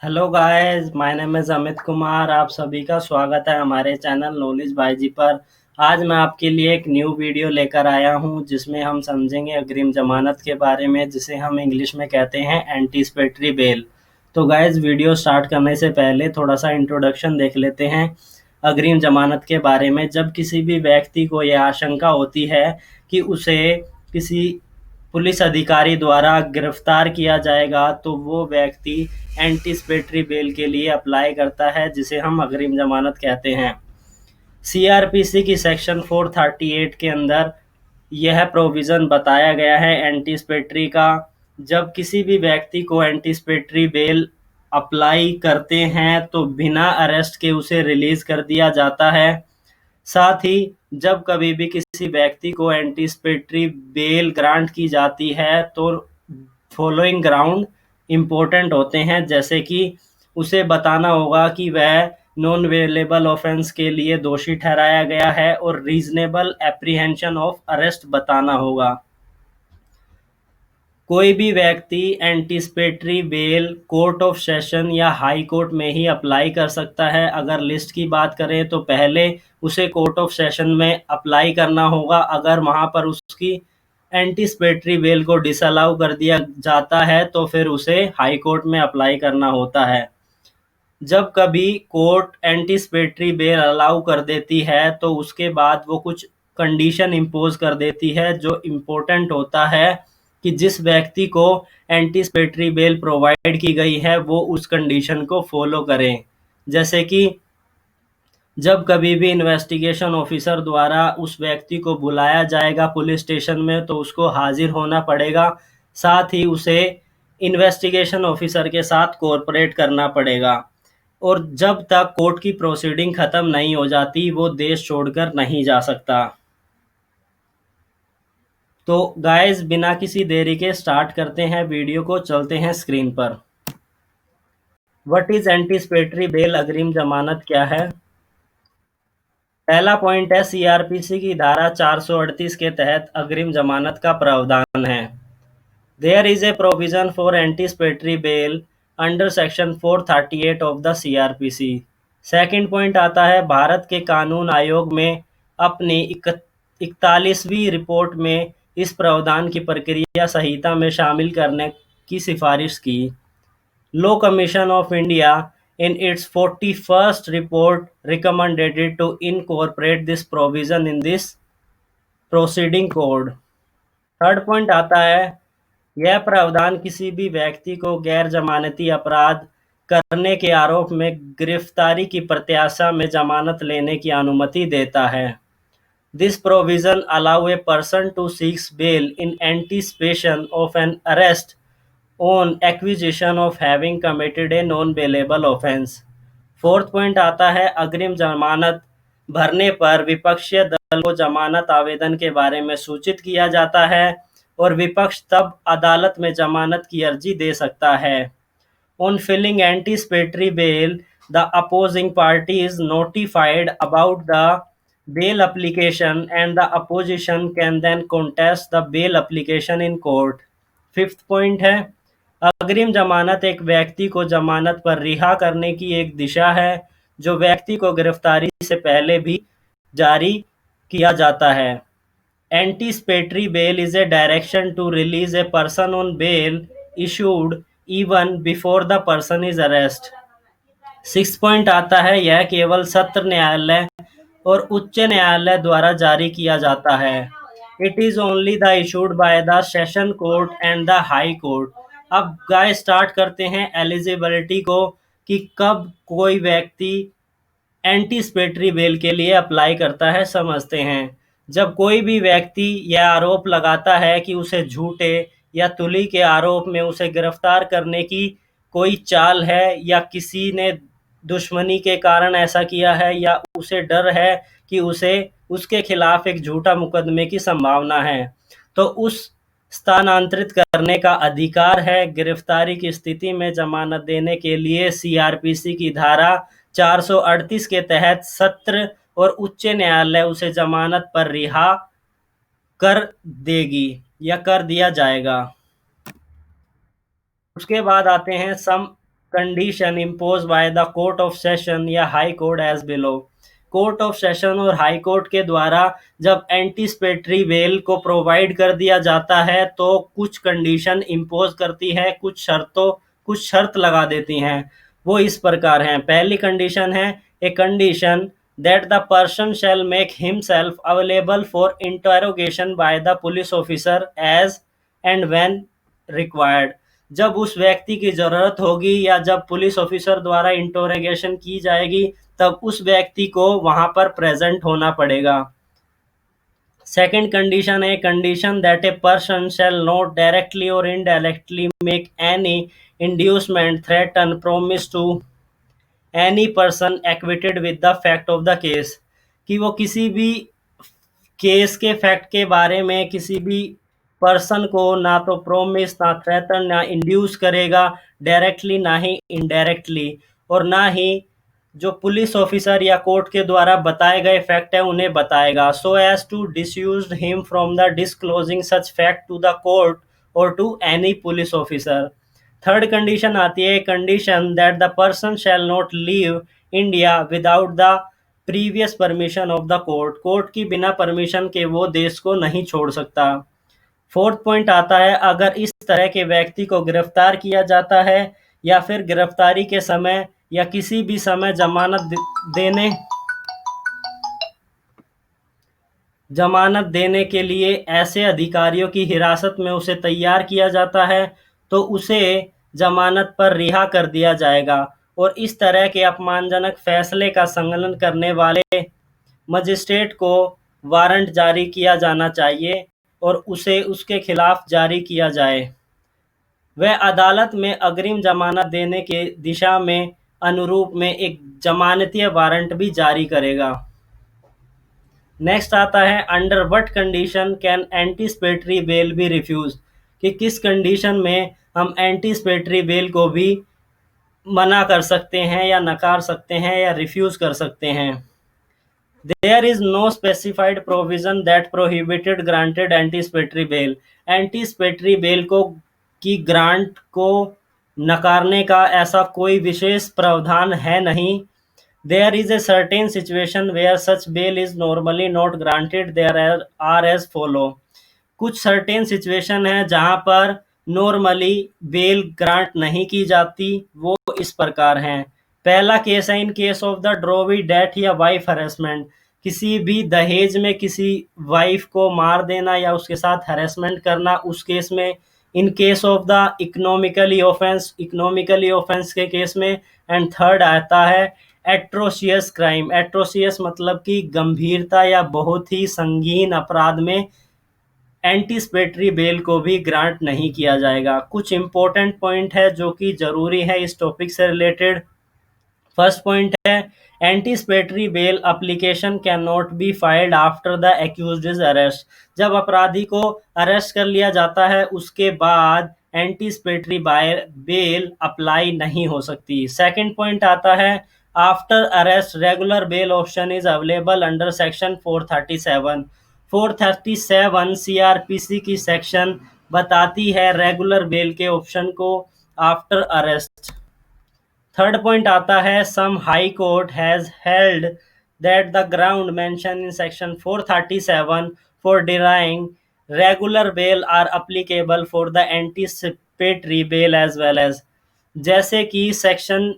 Hello guys, my name is Amit Kumar. आप सभी का स्वागत है हमारे चैनल नॉलेज बाय जी पर। आज मैं आपके लिए एक न्यू वीडियो लेकर आया हूं जिसमें हम समझेंगे अग्रिम जमानत के बारे में, जिसे हम इंग्लिश में कहते हैं एंटीसिपेटरी बेल। तो गाइस, वीडियो स्टार्ट करने से पहले थोड़ा सा इंट्रोडक्शन देख लेते हैं अग्रिम जमानत के बारे में। जब किसी भी व्यक्ति को यह आशंका होती है कि उसे किसी पुलिस अधिकारी द्वारा गिरफ्तार किया जाएगा, तो वो व्यक्ति एंटीसिपेटरी बेल के लिए अप्लाई करता है, जिसे हम अग्रिम जमानत कहते हैं। सीआरपीसी की सेक्शन 438 के अंदर यह प्रोविज़न बताया गया है एंटीसिपेटरी का। जब किसी भी व्यक्ति को एंटीसिपेटरी बेल अप्लाई करते हैं तो बिना अरेस्ट के उसे रिलीज़ कर दिया जाता है। साथ ही जब कभी भी किसी व्यक्ति को एंटीसिपेटरी बेल ग्रांट की जाती है तो फॉलोइंग ग्राउंड इम्पोर्टेंट होते हैं, जैसे कि उसे बताना होगा कि वह नॉन वेलेबल ऑफेंस के लिए दोषी ठहराया गया है और रीजनेबल एप्रीहेंशन ऑफ अरेस्ट बताना होगा। कोई भी व्यक्ति anticipatory bail court of session या हाई कोर्ट में ही अप्लाई कर सकता है। अगर लिस्ट की बात करें तो पहले उसे कोर्ट ऑफ सेशन में अप्लाई करना होगा। अगर वहां पर उसकी एंटीसिपेटरी बेल को डिसअलाउ कर दिया जाता है तो फिर उसे हाई कोर्ट में अप्लाई करना होता है। जब कभी कोर्ट एंटीसिपेटरी बेल अलाउ कर देती है तो उसके बाद वो कुछ कंडीशन इम्पोज कर देती है, जो इम्पोर्टेंट होता है कि जिस व्यक्ति को एंटीसिपेटरी बेल प्रोवाइड की गई है वो उस कंडीशन को फॉलो करें। जैसे कि जब कभी भी इन्वेस्टिगेशन ऑफिसर द्वारा उस व्यक्ति को बुलाया जाएगा पुलिस स्टेशन में तो उसको हाजिर होना पड़ेगा। साथ ही उसे इन्वेस्टिगेशन ऑफिसर के साथ कोऑपरेट करना पड़ेगा। और जब तक कोर्ट की प्रोसीडिंग खत्म नहीं हो जाती वो देश छोड़कर नहीं जा सकता। तो गाइस, बिना किसी देरी के स्टार्ट करते हैं वीडियो को। चलते हैं स्क्रीन पर। What is anticipatory bail? अग्रिम जमानत क्या है? पहला पॉइंट है, सीआरपीसी की धारा 438 के तहत अग्रिम जमानत का प्रावधान है। There is a provision for anticipatory bail under section 438 of the CrPC. Second point आता है, भारत के कानून आयोग में अपनी 41वीं रिपोर्ट में इस प्रावधान की प्रक्रिया संहिता में शामिल करने की सिफारिश की। Law Commission of India, in its 41st report, recommended to incorporate this provision in this proceeding code. Third point आता है, यह प्रावधान किसी भी व्यक्ति को गैर जमानती अपराध करने के आरोप में गिरफ्तारी की प्रत्याशा में जमानत लेने की अनुमति देता है। This provision allow a person to seek bail in anticipation of an arrest on acquisition of having committed a non-bailable offense। Fourth point आता है, अग्रिम जमानत भरने पर विपक्षीय दल को जमानत आवेदन के बारे में सूचित किया जाता है और विपक्ष तब अदालत में जमानत की अर्जी दे सकता है। On filing anticipatory bail, the opposing party is notified about the bail application and the opposition can then contest the bail application in court। Fifth point है, अग्रिम जमानत एक व्यक्ति को जमानत पर रिहा करने की एक दिशा है जो व्यक्ति को गिरफ्तारी से पहले भी जारी किया जाता है। Anticipatory bail is a direction to release a person on bail issued even before the person is arrest. Six point आता है, यह केवल सत्र न्यायालय और उच्च न्यायालय द्वारा जारी किया जाता है। It is only the issued by the session court and the high court. अब गाइस, स्टार्ट करते हैं एलिजिबिलिटी को कि कब कोई व्यक्ति एंटीसिपेटरी बेल के लिए अप्लाई करता है। समझते हैं। जब कोई भी व्यक्ति यह आरोप लगाता है कि उसे झूठे या तुली के आरोप में उसे गिरफ्तार करने की कोई चाल है या किसी ने दुश्मनी के कारण ऐसा किया है या उसे डर है कि उसे उसके खिलाफ एक झूठा मुकदमे की संभावना है, तो उस स्थानांतरित करने का अधिकार है। गिरफ्तारी की स्थिति में जमानत देने के लिए सीआरपीसी की धारा 438 के तहत सत्र और उच्च न्यायालय उसे जमानत पर रिहा कर देगी या कर दिया जाएगा। उसके बाद आते हैं some condition imposed by the court of session या high court as below. Court of session और हाई कोर्ट के द्वारा जब एंटीसिपेटरी बेल को प्रोवाइड कर दिया जाता है तो कुछ कंडीशन इम्पोज करती है, कुछ शर्त लगा देती हैं। वो इस प्रकार हैं। पहली कंडीशन है a condition that the person shall make himself available for interrogation by the police officer as and when required. जब उस व्यक्ति की ज़रूरत होगी या जब पुलिस ऑफिसर द्वारा इंटरोगेशन की जाएगी तब उस व्यक्ति को वहां पर प्रेजेंट होना पड़ेगा। सेकेंड कंडीशन है condition that a person shall not directly और indirectly make any inducement threaten promise to any person acquainted with the fact of the case, कि वो किसी भी केस के फैक्ट के बारे में किसी भी पर्सन को ना तो प्रोमिस ना थ्रेटन ना इंड्यूस करेगा डायरेक्टली ना ही इनडायरेक्टली, और ना ही जो पुलिस ऑफिसर या कोर्ट के द्वारा बताए गए फैक्ट है उन्हें बताएगा, so as to dissuade him from the disclosing such fact to the court और to any police officer. Third condition आती है condition that the person shall not leave India without the previous permission of the court, court की बिना permission के वो देश को नहीं छोड़ सकता। फोर्थ पॉइंट आता है अगर इस तरह के व्यक्ति को गिरफ्तार किया जाता है या फिर गिरफ्तारी के समय या किसी भी समय जमानत देने के लिए ऐसे अधिकारियों की हिरासत में उसे तैयार किया जाता है तो उसे जमानत पर रिहा कर दिया जाएगा, और इस तरह के अपमानजनक फैसले का संकलन करने वाले मजिस्ट्रेट को वारंट जारी किया जाना चाहिए और उसे उसके खिलाफ जारी किया जाए। वह अदालत में अग्रिम जमानत देने के दिशा में अनुरूप में एक जमानतीय वारंट भी जारी करेगा। नेक्स्ट आता है under what condition can anticipatory bail be refuse, कि किस कंडीशन में हम एंटीसिपेटरी बेल को भी मना कर सकते हैं या नकार सकते हैं या रिफ्यूज कर सकते हैं। There is no specified provision that prohibited granted anticipatory bail. Anticipatory bail को की ग्रांट को नकारने का ऐसा कोई विशेष प्रावधान है नहीं। There is a certain situation where such bail is normally not granted. There are as follow. कुछ सर्टेन सिचुएशन है जहां पर नॉर्मली बेल ग्रांट नहीं की जाती, वो इस प्रकार हैं। पहला केस है in case of the drawee death या वाइफ हरेसमेंट, किसी भी दहेज में किसी वाइफ को मार देना या उसके साथ हरेसमेंट करना, उस केस में। In case of the economically offence के केस में। एंड थर्ड आता है एट्रोशियस क्राइम। एट्रोशियस मतलब कि गंभीरता या बहुत ही संगीन अपराध में एंटीसिपेटरी बेल को भी ग्रांट नहीं किया जाएगा। कुछ इंपॉर्टेंट पॉइंट है जो कि जरूरी है इस टॉपिक से रिलेटेड। फर्स्ट पॉइंट है anticipatory bail application can not be filed after the accused is arrest. जब अपराधी को अरेस्ट कर लिया जाता है उसके बाद एंटीसिपेटरी बेल अप्लाई नहीं हो सकती। सेकंड पॉइंट आता है after arrest regular bail option is available under section 437। 437 CrPC की सेक्शन बताती है रेगुलर बेल के ऑप्शन को आफ्टर अरेस्ट। थर्ड पॉइंट आता है some high court has held that the ground mention in section 437 for denying regular bail are applicable for the anticipatory bail as well as. जैसे कि section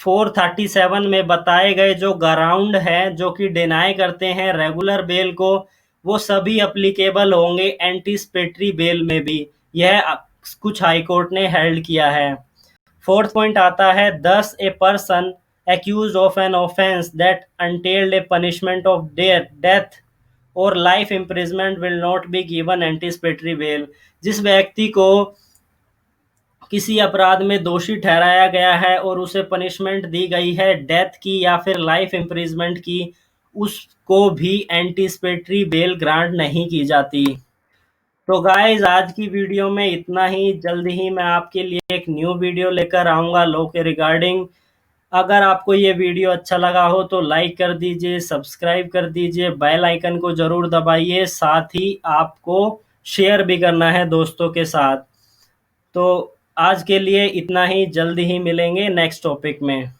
437 में बताए गए जो ग्राउंड हैं जो कि डिनाई करते हैं रेगुलर बेल को, वो सभी अप्लीकेबल होंगे एंटीसिपेटरी बेल में भी। यह कुछ हाई कोर्ट ने हेल्ड किया है। फोर्थ पॉइंट आता है this a person accuse of an offence that entailed a punishment of death और life imprisonment will not be given anticipatory bail. जिस व्यक्ति को किसी अपराध में दोषी ठहराया गया है और उसे पनिशमेंट दी गई है डेथ की या फिर लाइफ इम्प्रिजमेंट की, उसको भी एंटीसिपेटरी बेल ग्रांट नहीं की जाती। तो गाइज आज की वीडियो में इतना ही। जल्दी ही मैं आपके लिए एक न्यू वीडियो लेकर आऊँगा लॉ के रिगार्डिंग। अगर आपको ये वीडियो अच्छा लगा हो तो लाइक कर दीजिए, सब्सक्राइब कर दीजिए, बेल आइकन को ज़रूर दबाइए, साथ ही आपको शेयर भी करना है दोस्तों के साथ। तो आज के लिए इतना ही, जल्दी ही मिलेंगे नेक्स्ट टॉपिक में।